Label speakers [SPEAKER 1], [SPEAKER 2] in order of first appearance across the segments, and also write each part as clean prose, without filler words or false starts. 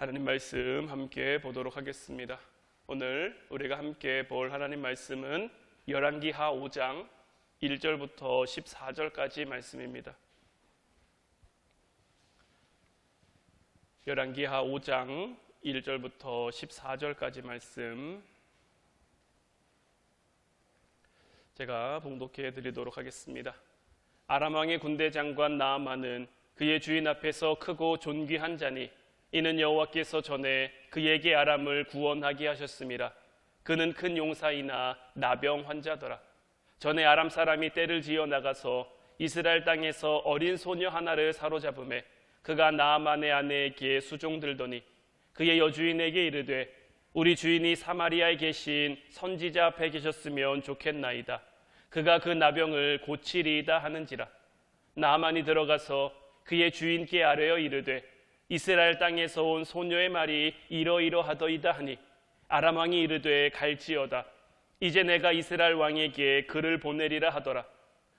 [SPEAKER 1] 하나님 말씀 함께 보도록 하겠습니다. 오늘 우리가 함께 볼 하나님 말씀은 열왕기하 5장 1절부터 14절까지 말씀입니다. 열왕기하 5장 1절부터 14절까지 말씀 제가 봉독해 드리도록 하겠습니다. 아람 왕의 군대 장관 나아만은 그의 주인 앞에서 크고 존귀한 자니 이는 여호와께서 전에 그에게 아람을 구원하게 하셨습니다. 그는 큰 용사이나 나병 환자더라. 전에 아람 사람이 떼를 지어 나가서 이스라엘 땅에서 어린 소녀 하나를 사로잡음에 그가 나아만의 아내에게 수종들더니 그의 여주인에게 이르되 우리 주인이 사마리아에 계신 선지자 앞에 계셨으면 좋겠나이다. 그가 그 나병을 고치리이다 하는지라. 나아만이 들어가서 그의 주인께 아뢰어 이르되 이스라엘 땅에서 온 소녀의 말이 이러이러하더이다 하니 아람 왕이 이르되 갈지어다. 이제 내가 이스라엘 왕에게 글을 보내리라 하더라.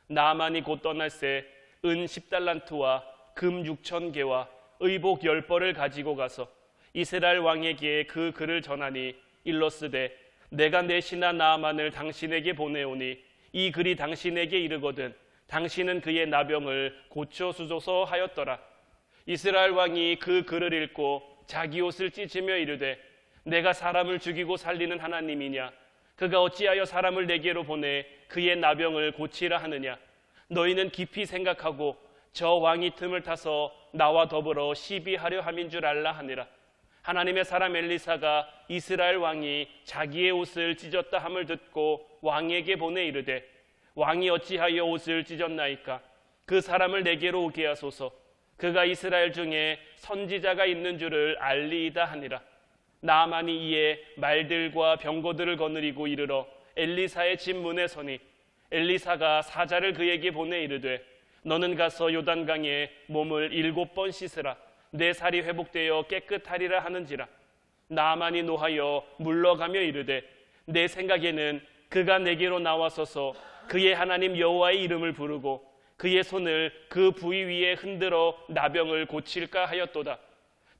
[SPEAKER 1] 나아만이 곧 떠날새 은 10달란트와 금 6,000개와 의복 10벌을 가지고 가서 이스라엘 왕에게 그 글을 전하니 일러스되 내가 내 신하 나아만을 당신에게 보내오니 이 글이 당신에게 이르거든 당신은 그의 나병을 고쳐주소서 하였더라. 이스라엘 왕이 그 글을 읽고 자기 옷을 찢으며 이르되 내가 사람을 죽이고 살리는 하나님이냐? 그가 어찌하여 사람을 내게로 보내 그의 나병을 고치라 하느냐? 너희는 깊이 생각하고 저 왕이 틈을 타서 나와 더불어 시비하려 함인 줄 알라 하니라. 하나님의 사람 엘리사가 이스라엘 왕이 자기의 옷을 찢었다 함을 듣고 왕에게 보내 이르되 왕이 어찌하여 옷을 찢었나이까? 그 사람을 내게로 오게 하소서. 그가 이스라엘 중에 선지자가 있는 줄을 알리이다 하니라. 나아만이 이에 말들과 병거들을 거느리고 이르러 엘리사의 집 문에 서니 엘리사가 사자를 그에게 보내 이르되 너는 가서 요단강에 몸을 7번 씻으라. 내 살이 회복되어 깨끗하리라 하는지라. 나아만이 노하여 물러가며 이르되 내 생각에는 그가 내게로 나와서서 그의 하나님 여호와의 이름을 부르고 그의 손을 그 부위 위에 흔들어 나병을 고칠까 하였도다.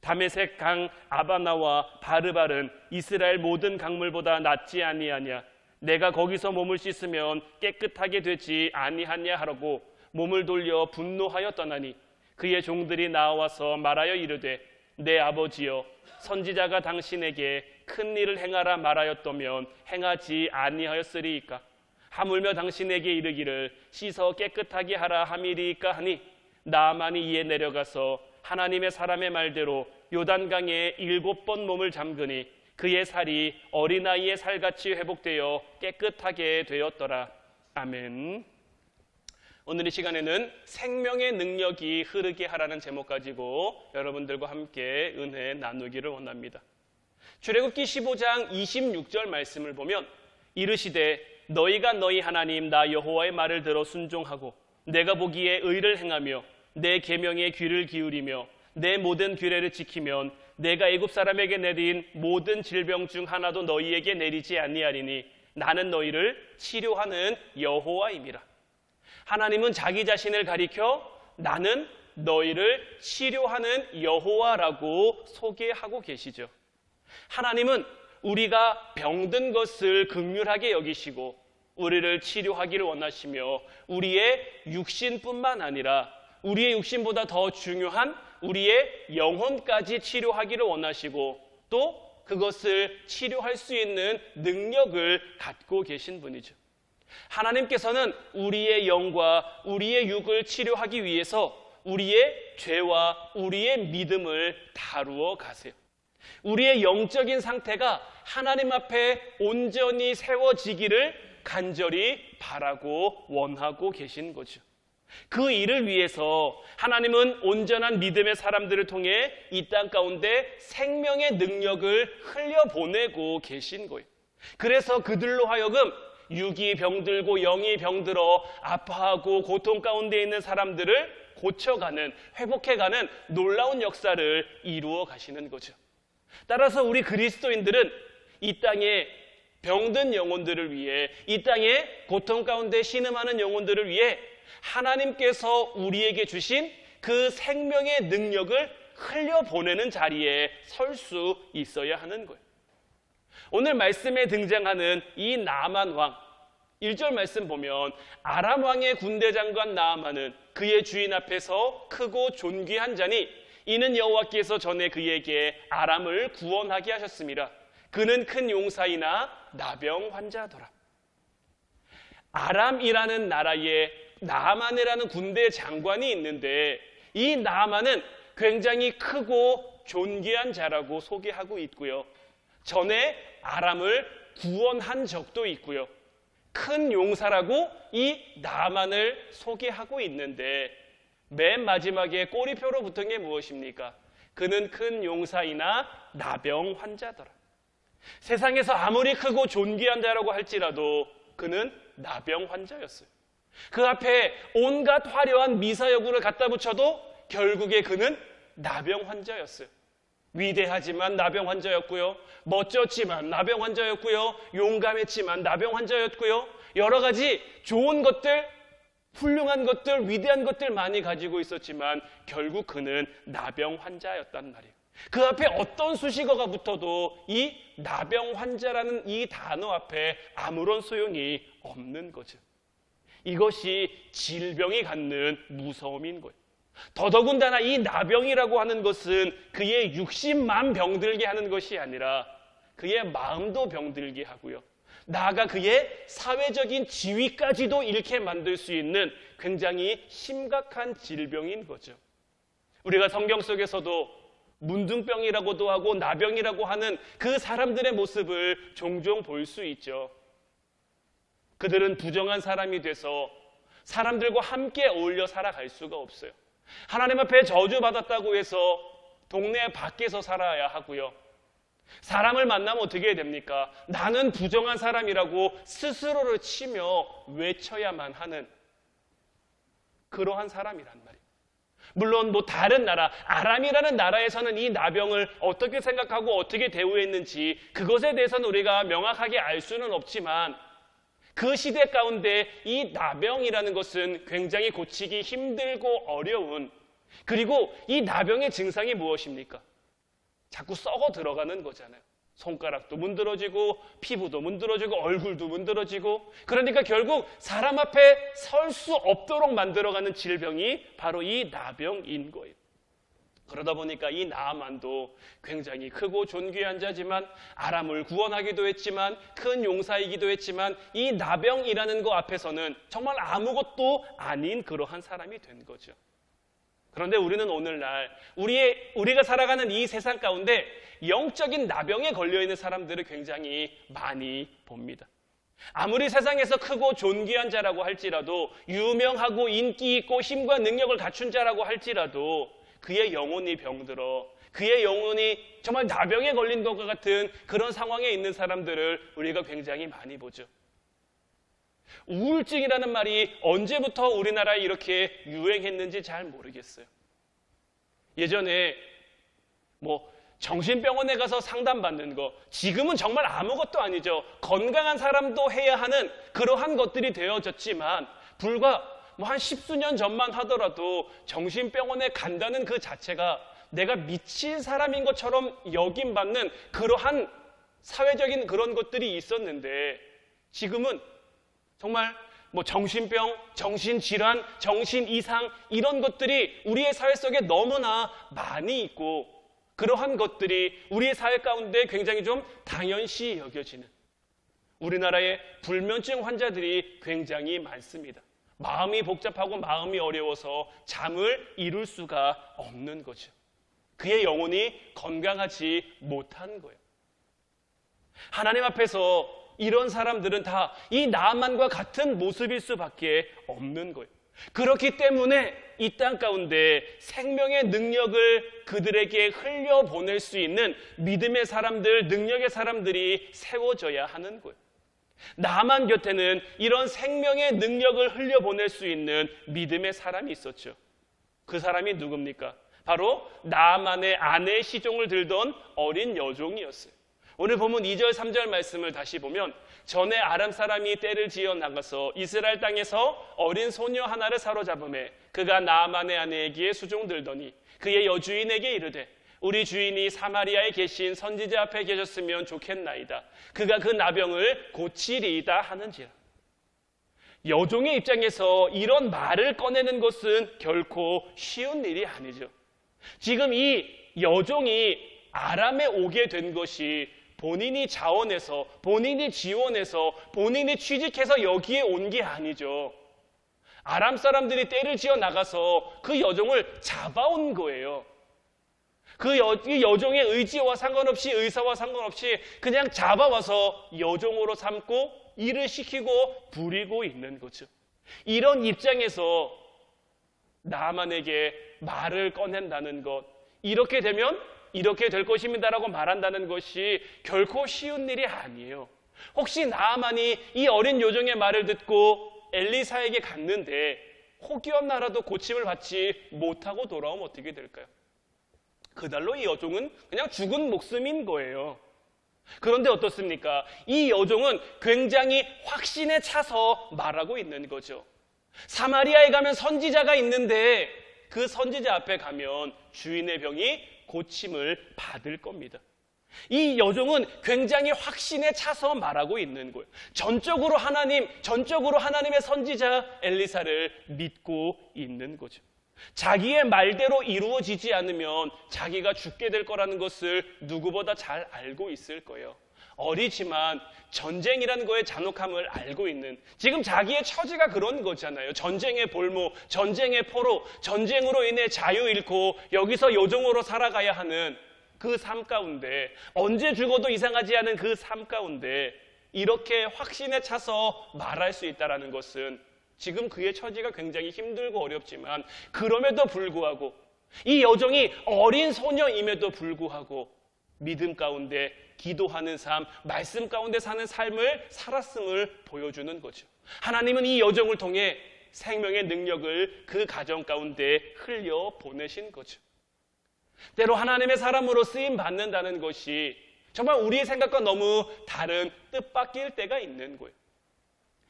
[SPEAKER 1] 다메섹 강 아바나와 바르발은 이스라엘 모든 강물보다 낫지 아니하냐? 내가 거기서 몸을 씻으면 깨끗하게 되지 아니하냐 하라고 몸을 돌려 분노하여 떠나니 그의 종들이 나와서 말하여 이르되 내 아버지여 선지자가 당신에게 큰 일을 행하라 말하였다면 행하지 아니하였으리이까? 하물며 당신에게 이르기를 씻어 깨끗하게 하라 함이리이까 하니 나아만이 이에 내려가서 하나님의 사람의 말대로 요단강에 7번 몸을 잠그니 그의 살이 어린아이의 살같이 회복되어 깨끗하게 되었더라. 아멘. 오늘 이 시간에는 생명의 능력이 흐르게 하라는 제목 가지고 여러분들과 함께 은혜 나누기를 원합니다. 출애굽기 15장 26절 말씀을 보면 이르시되 너희가 너희 하나님 나 여호와의 말을 들어 순종하고 내가 보기에 의를 행하며 내 계명에 귀를 기울이며 내 모든 규례를 지키면 내가 애굽 사람에게 내린 모든 질병 중 하나도 너희에게 내리지 아니하리니 나는 너희를 치료하는 여호와임이라. 하나님은 자기 자신을 가리켜 나는 너희를 치료하는 여호와라고 소개하고 계시죠. 하나님은 우리가 병든 것을 긍휼하게 여기시고 우리를 치료하기를 원하시며 우리의 육신뿐만 아니라 우리의 육신보다 더 중요한 우리의 영혼까지 치료하기를 원하시고 또 그것을 치료할 수 있는 능력을 갖고 계신 분이죠. 하나님께서는 우리의 영과 우리의 육을 치료하기 위해서 우리의 죄와 우리의 믿음을 다루어 가세요. 우리의 영적인 상태가 하나님 앞에 온전히 세워지기를 간절히 바라고 원하고 계신 거죠. 그 일을 위해서 하나님은 온전한 믿음의 사람들을 통해 이 땅 가운데 생명의 능력을 흘려보내고 계신 거예요. 그래서 그들로 하여금 육이 병들고 영이 병들어 아파하고 고통 가운데 있는 사람들을 고쳐가는, 회복해가는 놀라운 역사를 이루어 가시는 거죠. 따라서 우리 그리스도인들은 이 땅에 병든 영혼들을 위해, 이 땅에 고통 가운데 신음하는 영혼들을 위해 하나님께서 우리에게 주신 그 생명의 능력을 흘려보내는 자리에 설 수 있어야 하는 거예요. 오늘 말씀에 등장하는 이 나만 왕, 1절 말씀 보면 아람 왕의 군대 장관 나아만은 그의 주인 앞에서 크고 존귀한 자니 이는 여호와께서 전에 그에게 아람을 구원하게 하셨습니다. 그는 큰 용사이나 나병 환자더라. 아람이라는 나라에 나아만이라는 군대 장관이 있는데 이 나아만은 굉장히 크고 존귀한 자라고 소개하고 있고요. 전에 아람을 구원한 적도 있고요. 큰 용사라고 이 나아만을 소개하고 있는데 맨 마지막에 꼬리표로 붙은 게 무엇입니까? 그는 큰 용사이나 나병 환자더라. 세상에서 아무리 크고 존귀한 자라고 할지라도 그는 나병 환자였어요. 그 앞에 온갖 화려한 미사여구를 갖다 붙여도 결국에 그는 나병 환자였어요. 위대하지만 나병 환자였고요. 멋졌지만 나병 환자였고요. 용감했지만 나병 환자였고요. 여러 가지 좋은 것들, 훌륭한 것들, 위대한 것들 많이 가지고 있었지만 결국 그는 나병 환자였단 말이에요. 그 앞에 어떤 수식어가 붙어도 이 나병 환자라는 이 단어 앞에 아무런 소용이 없는 거죠. 이것이 질병이 갖는 무서움인 거예요. 더더군다나 이 나병이라고 하는 것은 그의 육신만 병들게 하는 것이 아니라 그의 마음도 병들게 하고요. 나아가 그의 사회적인 지위까지도 잃게 만들 수 있는 굉장히 심각한 질병인 거죠. 우리가 성경 속에서도 문둥병이라고도 하고 나병이라고 하는 그 사람들의 모습을 종종 볼 수 있죠. 그들은 부정한 사람이 돼서 사람들과 함께 어울려 살아갈 수가 없어요. 하나님 앞에 저주받았다고 해서 동네 밖에서 살아야 하고요. 사람을 만나면 어떻게 됩니까? 나는 부정한 사람이라고 스스로를 치며 외쳐야만 하는 그러한 사람이란 말이에요. 물론 다른 나라, 아람이라는 나라에서는 이 나병을 어떻게 생각하고 어떻게 대우했는지 그것에 대해서는 우리가 명확하게 알 수는 없지만 그 시대 가운데 이 나병이라는 것은 굉장히 고치기 힘들고 어려운, 그리고 이 나병의 증상이 무엇입니까? 자꾸 썩어 들어가는 거잖아요. 손가락도 문드러지고 피부도 문드러지고 얼굴도 문드러지고, 그러니까 결국 사람 앞에 설 수 없도록 만들어가는 질병이 바로 이 나병인 거예요. 그러다 보니까 이 나아만도 굉장히 크고 존귀한 자지만 아람을 구원하기도 했지만 큰 용사이기도 했지만 이 나병이라는 것 앞에서는 정말 아무것도 아닌 그러한 사람이 된 거죠. 그런데 우리는 오늘날 우리가 살아가는 이 세상 가운데 영적인 나병에 걸려있는 사람들을 굉장히 많이 봅니다. 아무리 세상에서 크고 존귀한 자라고 할지라도, 유명하고 인기 있고 힘과 능력을 갖춘 자라고 할지라도 그의 영혼이 병들어 그의 영혼이 정말 나병에 걸린 것과 같은 그런 상황에 있는 사람들을 우리가 굉장히 많이 보죠. 우울증이라는 말이 언제부터 우리나라에 이렇게 유행했는지 잘 모르겠어요. 예전에 정신병원에 가서 상담받는 거, 지금은 정말 아무것도 아니죠. 건강한 사람도 해야 하는 그러한 것들이 되어졌지만 불과 한 10수년 전만 하더라도 정신병원에 간다는 그 자체가 내가 미친 사람인 것처럼 여김받는 그러한 사회적인 그런 것들이 있었는데, 지금은 정말 정신병, 정신질환, 정신이상 이런 것들이 우리의 사회 속에 너무나 많이 있고, 그러한 것들이 우리의 사회 가운데 굉장히 좀 당연시 여겨지는, 우리나라의 불면증 환자들이 굉장히 많습니다. 마음이 복잡하고 마음이 어려워서 잠을 이룰 수가 없는 거죠. 그의 영혼이 건강하지 못한 거예요. 하나님 앞에서 이런 사람들은 다 이 나아만과 같은 모습일 수밖에 없는 거예요. 그렇기 때문에 이 땅 가운데 생명의 능력을 그들에게 흘려보낼 수 있는 믿음의 사람들, 능력의 사람들이 세워져야 하는 거예요. 나아만 곁에는 이런 생명의 능력을 흘려보낼 수 있는 믿음의 사람이 있었죠. 그 사람이 누굽니까? 바로 나아만의 아내의 시종을 들던 어린 여종이었어요. 오늘 본문 2절 3절 말씀을 다시 보면 전에 아람 사람이 떼를 지어 나가서 이스라엘 땅에서 어린 소녀 하나를 사로잡음에 그가 나아만의 아내에게 수종들더니 그의 여주인에게 이르되 우리 주인이 사마리아에 계신 선지자 앞에 계셨으면 좋겠나이다. 그가 그 나병을 고치리이다 하는지라. 여종의 입장에서 이런 말을 꺼내는 것은 결코 쉬운 일이 아니죠. 지금 이 여종이 아람에 오게 된 것이 본인이 자원해서, 본인이 지원해서, 본인이 취직해서 여기에 온 게 아니죠. 아람 사람들이 떼를 지어 나가서 그 여종을 잡아온 거예요. 그 여종의 의지와 상관없이, 의사와 상관없이 그냥 잡아와서 여종으로 삼고 일을 시키고 부리고 있는 거죠. 이런 입장에서 나아만에게 말을 꺼낸다는 것, 이렇게 되면 이렇게 될 것입니다라고 말한다는 것이 결코 쉬운 일이 아니에요. 혹시 나아만이 이 어린 여종의 말을 듣고 엘리사에게 갔는데 혹여나라도 고침을 받지 못하고 돌아오면 어떻게 될까요? 그날로 이 여종은 그냥 죽은 목숨인 거예요. 그런데 어떻습니까? 이 여종은 굉장히 확신에 차서 말하고 있는 거죠. 사마리아에 가면 선지자가 있는데 그 선지자 앞에 가면 주인의 병이 고침을 받을 겁니다. 이 여종은 굉장히 확신에 차서 말하고 있는 거예요. 전적으로 하나님의 선지자 엘리사를 믿고 있는 거죠. 자기의 말대로 이루어지지 않으면 자기가 죽게 될 거라는 것을 누구보다 잘 알고 있을 거예요. 어리지만 전쟁이라는 거의 잔혹함을 알고 있는, 지금 자기의 처지가 그런 거잖아요. 전쟁의 볼모, 전쟁의 포로, 전쟁으로 인해 자유 잃고 여기서 요종으로 살아가야 하는 그 삶 가운데, 언제 죽어도 이상하지 않은 그 삶 가운데 이렇게 확신에 차서 말할 수 있다는 것은 지금 그의 처지가 굉장히 힘들고 어렵지만 그럼에도 불구하고 이 여종이 어린 소녀임에도 불구하고 믿음 가운데 기도하는 삶, 말씀 가운데 사는 삶을 살았음을 보여주는 거죠. 하나님은 이 여종을 통해 생명의 능력을 그 가정 가운데 흘려 보내신 거죠. 때로 하나님의 사람으로 쓰임 받는다는 것이 정말 우리의 생각과 너무 다른 뜻밖일 때가 있는 거예요.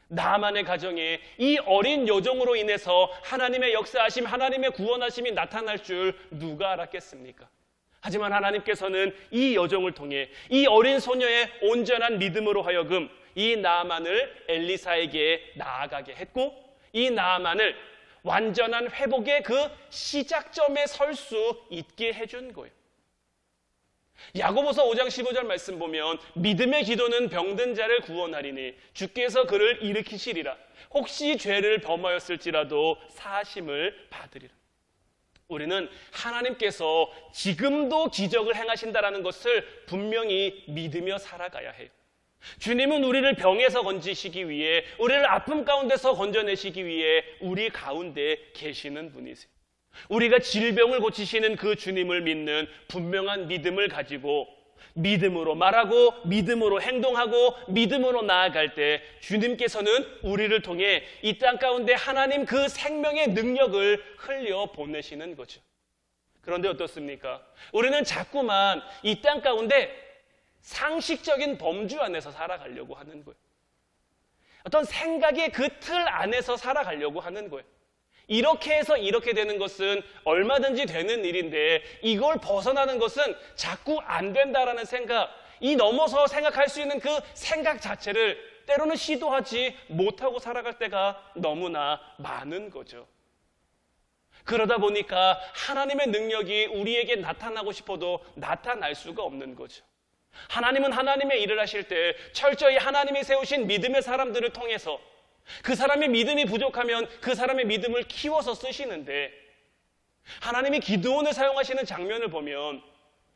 [SPEAKER 1] 나만의 가정에 이 어린 여종으로 인해서 하나님의 역사하심, 하나님의 구원하심이 나타날 줄 누가 알았겠습니까? 하지만 하나님께서는 이 여종을 통해 이 어린 소녀의 온전한 믿음으로 하여금 이 나아만을 엘리사에게 나아가게 했고, 이 나아만을 완전한 회복의 그 시작점에 설 수 있게 해준 거예요. 야고보서 5장 15절 말씀 보면 믿음의 기도는 병든 자를 구원하리니 주께서 그를 일으키시리라. 혹시 죄를 범하였을지라도 사하심을 받으리라. 우리는 하나님께서 지금도 기적을 행하신다는 것을 분명히 믿으며 살아가야 해요. 주님은 우리를 병에서 건지시기 위해, 우리를 아픔 가운데서 건져내시기 위해 우리 가운데 계시는 분이세요. 우리가 질병을 고치시는 그 주님을 믿는 분명한 믿음을 가지고 믿음으로 말하고 믿음으로 행동하고 믿음으로 나아갈 때 주님께서는 우리를 통해 이 땅 가운데 하나님 그 생명의 능력을 흘려 보내시는 거죠. 그런데 어떻습니까? 우리는 자꾸만 이 땅 가운데 상식적인 범주 안에서 살아가려고 하는 거예요. 어떤 생각의 그 틀 안에서 살아가려고 하는 거예요. 이렇게 해서 이렇게 되는 것은 얼마든지 되는 일인데 이걸 벗어나는 것은 자꾸 안 된다라는 생각, 이 넘어서 생각할 수 있는 그 생각 자체를 때로는 시도하지 못하고 살아갈 때가 너무나 많은 거죠. 그러다 보니까 하나님의 능력이 우리에게 나타나고 싶어도 나타날 수가 없는 거죠. 하나님은 하나님의 일을 하실 때 철저히 하나님이 세우신 믿음의 사람들을 통해서 그 사람의 믿음이 부족하면 그 사람의 믿음을 키워서 쓰시는데, 하나님이 기드온을 사용하시는 장면을 보면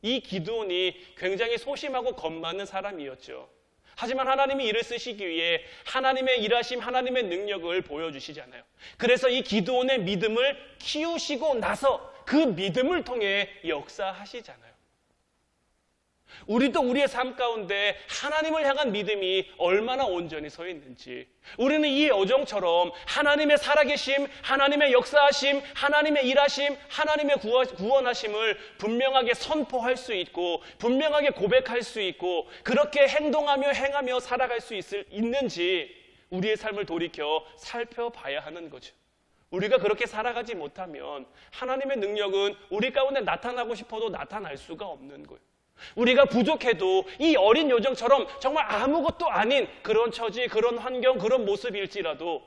[SPEAKER 1] 이 기드온이 굉장히 소심하고 겁 많은 사람이었죠. 하지만 하나님이 이를 쓰시기 위해 하나님의 일하심, 하나님의 능력을 보여주시잖아요. 그래서 이 기드온의 믿음을 키우시고 나서 그 믿음을 통해 역사하시잖아요. 우리도 우리의 삶 가운데 하나님을 향한 믿음이 얼마나 온전히 서 있는지, 우리는 이 여정처럼 하나님의 살아계심, 하나님의 역사하심, 하나님의 일하심, 하나님의 구원하심을 분명하게 선포할 수 있고 분명하게 고백할 수 있고 그렇게 행동하며 행하며 살아갈 수 있는지 우리의 삶을 돌이켜 살펴봐야 하는 거죠. 우리가 그렇게 살아가지 못하면 하나님의 능력은 우리 가운데 나타나고 싶어도 나타날 수가 없는 거예요. 우리가 부족해도 이 어린 요정처럼 정말 아무것도 아닌 그런 처지, 그런 환경, 그런 모습일지라도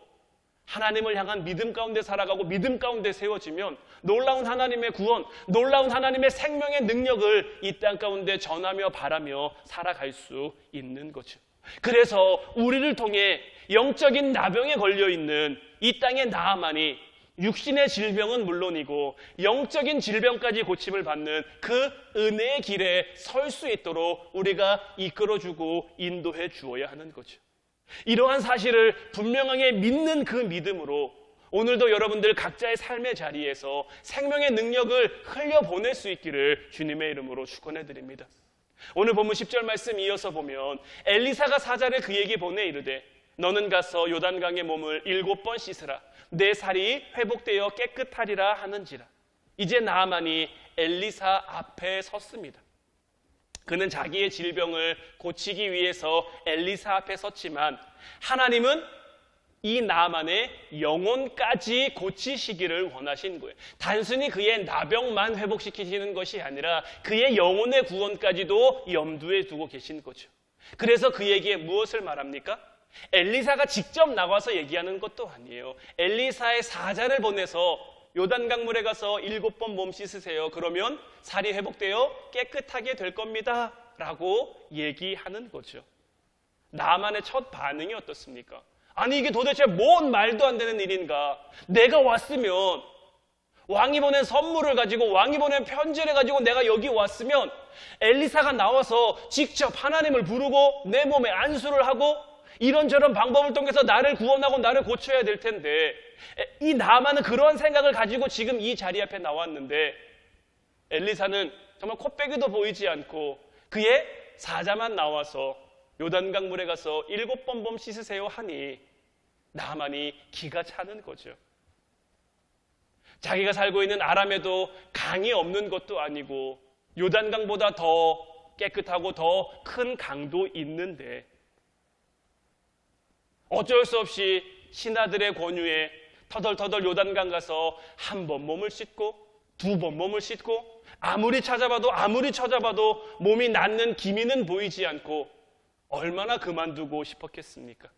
[SPEAKER 1] 하나님을 향한 믿음 가운데 살아가고 믿음 가운데 세워지면 놀라운 하나님의 구원, 놀라운 하나님의 생명의 능력을 이 땅 가운데 전하며 바라며 살아갈 수 있는 거죠. 그래서 우리를 통해 영적인 나병에 걸려있는 이 땅의 나아만이 육신의 질병은 물론이고 영적인 질병까지 고침을 받는 그 은혜의 길에 설 수 있도록 우리가 이끌어주고 인도해 주어야 하는 거죠. 이러한 사실을 분명하게 믿는 그 믿음으로 오늘도 여러분들 각자의 삶의 자리에서 생명의 능력을 흘려보낼 수 있기를 주님의 이름으로 축원해 드립니다. 오늘 본문 10절 말씀 이어서 보면 엘리사가 사자를 그에게 보내 이르되 너는 가서 요단강의 몸을 7번 씻으라. 내 살이 회복되어 깨끗하리라 하는지라. 이제 나아만이 엘리사 앞에 섰습니다. 그는 자기의 질병을 고치기 위해서 엘리사 앞에 섰지만 하나님은 이 나아만의 영혼까지 고치시기를 원하신 거예요. 단순히 그의 나병만 회복시키시는 것이 아니라 그의 영혼의 구원까지도 염두에 두고 계신 거죠. 그래서 그에게 무엇을 말합니까? 엘리사가 직접 나와서 얘기하는 것도 아니에요. 엘리사의 사자를 보내서 요단강물에 가서 7번 몸 씻으세요. 그러면 살이 회복되어 깨끗하게 될 겁니다 라고 얘기하는 거죠. 나만의 첫 반응이 어떻습니까? 아니 이게 도대체 뭔 말도 안 되는 일인가? 내가 왔으면 왕이 보낸 선물을 가지고 왕이 보낸 편지를 가지고 내가 여기 왔으면 엘리사가 나와서 직접 하나님을 부르고 내 몸에 안수를 하고 이런저런 방법을 통해서 나를 구원하고 나를 고쳐야 될 텐데 이 나아만은 그런 생각을 가지고 지금 이 자리 앞에 나왔는데 엘리사는 정말 코빼기도 보이지 않고 그의 사자만 나와서 요단강물에 가서 7번 몸 씻으세요 하니 나아만이 기가 차는 거죠. 자기가 살고 있는 아람에도 강이 없는 것도 아니고 요단강보다 더 깨끗하고 더 큰 강도 있는데 어쩔 수 없이 신하들의 권유에 터덜터덜 요단강 가서 1번 몸을 씻고 2번 몸을 씻고 아무리 찾아봐도 몸이 낫는 기미는 보이지 않고 얼마나 그만두고 싶었겠습니까?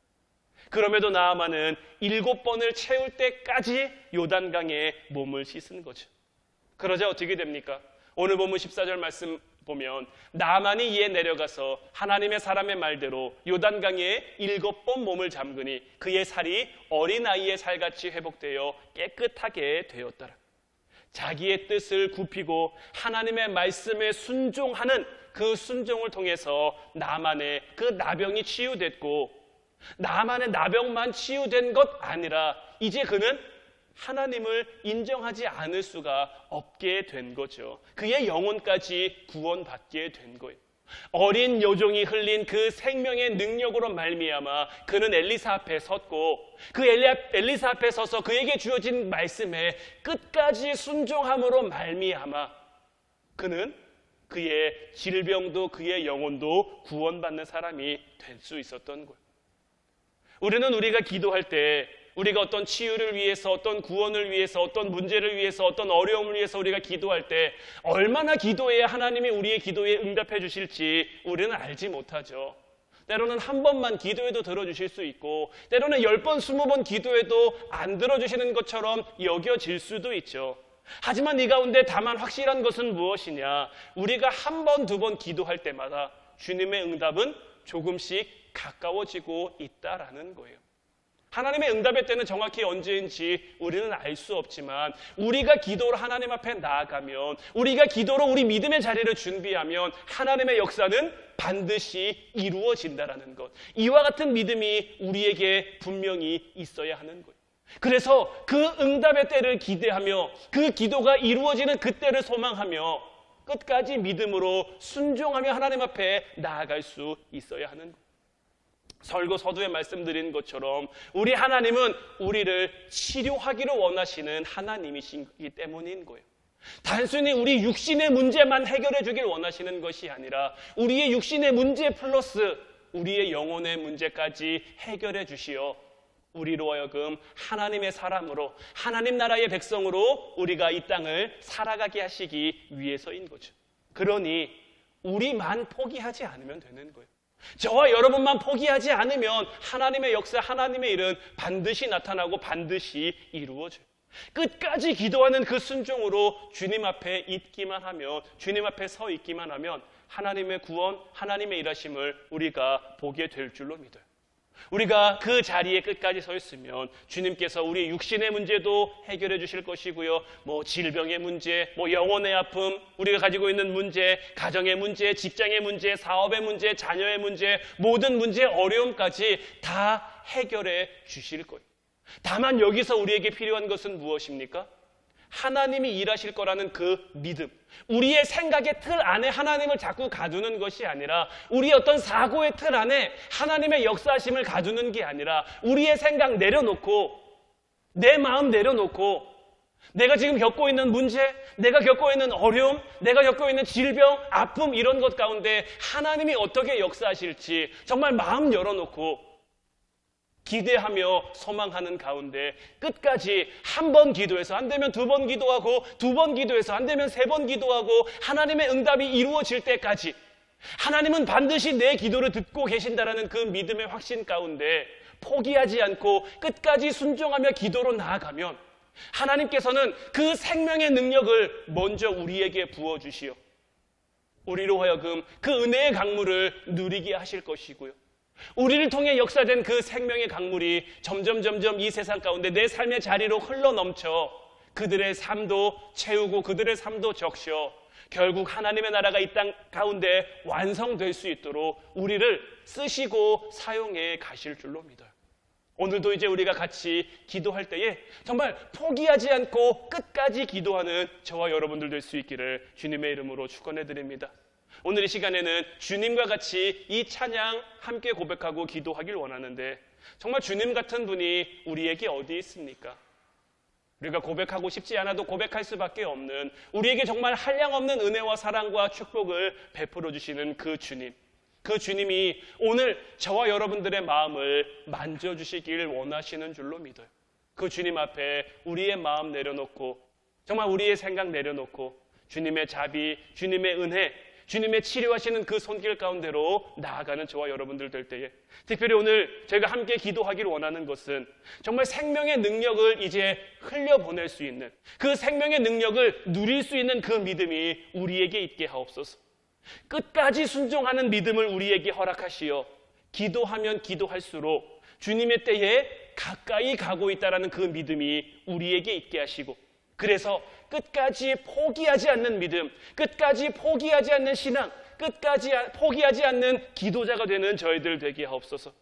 [SPEAKER 1] 그럼에도 나아만은 7번을 채울 때까지 요단강에 몸을 씻은 거죠. 그러자 어떻게 됩니까? 오늘 본문 14절 말씀 보면 나아만이 이에 내려가서 하나님의 사람의 말대로 요단강에 7번 몸을 잠그니 그의 살이 어린아이의 살같이 회복되어 깨끗하게 되었더라. 자기의 뜻을 굽히고 하나님의 말씀에 순종하는 그 순종을 통해서 나아만의 그 나병이 치유됐고 나아만의 나병만 치유된 것 아니라 이제 그는 하나님을 인정하지 않을 수가 없게 된 거죠. 그의 영혼까지 구원받게 된 거예요. 어린 여종이 흘린 그 생명의 능력으로 말미암아 그는 엘리사 앞에 섰고 그 엘리사 앞에 서서 그에게 주어진 말씀에 끝까지 순종함으로 말미암아 그는 그의 질병도 그의 영혼도 구원받는 사람이 될 수 있었던 거예요. 우리는 우리가 기도할 때 우리가 어떤 치유를 위해서 어떤 구원을 위해서 어떤 문제를 위해서 어떤 어려움을 위해서 우리가 기도할 때 얼마나 기도해야 하나님이 우리의 기도에 응답해 주실지 우리는 알지 못하죠. 때로는 한 번만 기도해도 들어주실 수 있고 때로는 10번, 20번 기도해도 안 들어주시는 것처럼 여겨질 수도 있죠. 하지만 이 가운데 다만 확실한 것은 무엇이냐? 우리가 한 번, 2번 기도할 때마다 주님의 응답은 조금씩 가까워지고 있다라는 거예요. 하나님의 응답의 때는 정확히 언제인지 우리는 알 수 없지만 우리가 기도로 하나님 앞에 나아가면 우리가 기도로 우리 믿음의 자리를 준비하면 하나님의 역사는 반드시 이루어진다라는 것. 이와 같은 믿음이 우리에게 분명히 있어야 하는 거예요. 그래서 그 응답의 때를 기대하며 그 기도가 이루어지는 그 때를 소망하며 끝까지 믿음으로 순종하며 하나님 앞에 나아갈 수 있어야 하는 거예요. 설교 서두에 말씀드린 것처럼 우리 하나님은 우리를 치료하기를 원하시는 하나님이시기 때문인 거예요. 단순히 우리 육신의 문제만 해결해 주길 원하시는 것이 아니라 우리의 육신의 문제 플러스 우리의 영혼의 문제까지 해결해 주시어 우리로 하여금 하나님의 사람으로 하나님 나라의 백성으로 우리가 이 땅을 살아가게 하시기 위해서인 거죠. 그러니 우리만 포기하지 않으면 되는 거예요. 저와 여러분만 포기하지 않으면 하나님의 역사, 하나님의 일은 반드시 나타나고 반드시 이루어져요. 끝까지 기도하는 그 순종으로 주님 앞에 있기만 하면, 주님 앞에 서 있기만 하면 하나님의 구원, 하나님의 일하심을 우리가 보게 될 줄로 믿어요. 우리가 그 자리에 끝까지 서 있으면 주님께서 우리 육신의 문제도 해결해 주실 것이고요. 질병의 문제, 영혼의 아픔, 우리가 가지고 있는 문제, 가정의 문제, 직장의 문제, 사업의 문제, 자녀의 문제, 모든 문제, 어려움까지 다 해결해 주실 거예요. 다만 여기서 우리에게 필요한 것은 무엇입니까? 하나님이 일하실 거라는 그 믿음. 우리의 생각의 틀 안에 하나님을 자꾸 가두는 것이 아니라, 우리의 어떤 사고의 틀 안에 하나님의 역사하심을 가두는 게 아니라, 우리의 생각 내려놓고, 내 마음 내려놓고, 내가 지금 겪고 있는 문제, 내가 겪고 있는 어려움, 내가 겪고 있는 질병, 아픔, 이런 것 가운데 하나님이 어떻게 역사하실지 정말 마음 열어놓고 기대하며 소망하는 가운데 끝까지 한 번 기도해서 안 되면 두 번 기도하고, 두 번 기도해서 안 되면 세 번 기도하고, 하나님의 응답이 이루어질 때까지 하나님은 반드시 내 기도를 듣고 계신다라는 그 믿음의 확신 가운데 포기하지 않고 끝까지 순종하며 기도로 나아가면 하나님께서는 그 생명의 능력을 먼저 우리에게 부어주시어 우리로 하여금 그 은혜의 강물을 누리게 하실 것이고요. 우리를 통해 역사된 그 생명의 강물이 점점 이 세상 가운데 내 삶의 자리로 흘러넘쳐 그들의 삶도 채우고 그들의 삶도 적셔 결국 하나님의 나라가 이 땅 가운데 완성될 수 있도록 우리를 쓰시고 사용해 가실 줄로 믿어요. 오늘도 이제 우리가 같이 기도할 때에 정말 포기하지 않고 끝까지 기도하는 저와 여러분들 될 수 있기를 주님의 이름으로 축원해 드립니다. 오늘 이 시간에는 주님과 같이 이 찬양 함께 고백하고 기도하길 원하는데, 정말 주님 같은 분이 우리에게 어디 있습니까? 우리가 고백하고 싶지 않아도 고백할 수밖에 없는, 우리에게 정말 한량없는 은혜와 사랑과 축복을 베풀어 주시는 그 주님, 그 주님이 오늘 저와 여러분들의 마음을 만져주시길 원하시는 줄로 믿어요. 그 주님 앞에 우리의 마음 내려놓고, 정말 우리의 생각 내려놓고 주님의 자비, 주님의 은혜, 주님의 치료하시는 그 손길 가운데로 나아가는 저와 여러분들 될 때에, 특별히 오늘 저희가 함께 기도하기를 원하는 것은 정말 생명의 능력을 이제 흘려보낼 수 있는, 그 생명의 능력을 누릴 수 있는 그 믿음이 우리에게 있게 하옵소서. 끝까지 순종하는 믿음을 우리에게 허락하시어 기도하면 기도할수록 주님의 때에 가까이 가고 있다는 그 믿음이 우리에게 있게 하시고, 그래서 끝까지 포기하지 않는 믿음, 끝까지 포기하지 않는 신앙, 끝까지 포기하지 않는 기도자가 되는 저희들 되게 하옵소서.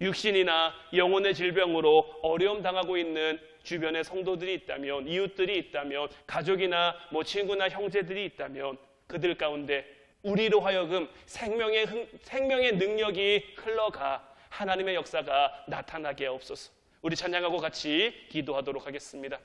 [SPEAKER 1] 육신이나 영혼의 질병으로 어려움 당하고 있는 주변의 성도들이 있다면, 이웃들이 있다면, 가족이나 친구나 형제들이 있다면 그들 가운데 우리로 하여금 생명의 능력이 흘러가 하나님의 역사가 나타나게 하옵소서. 우리 찬양하고 같이 기도하도록 하겠습니다.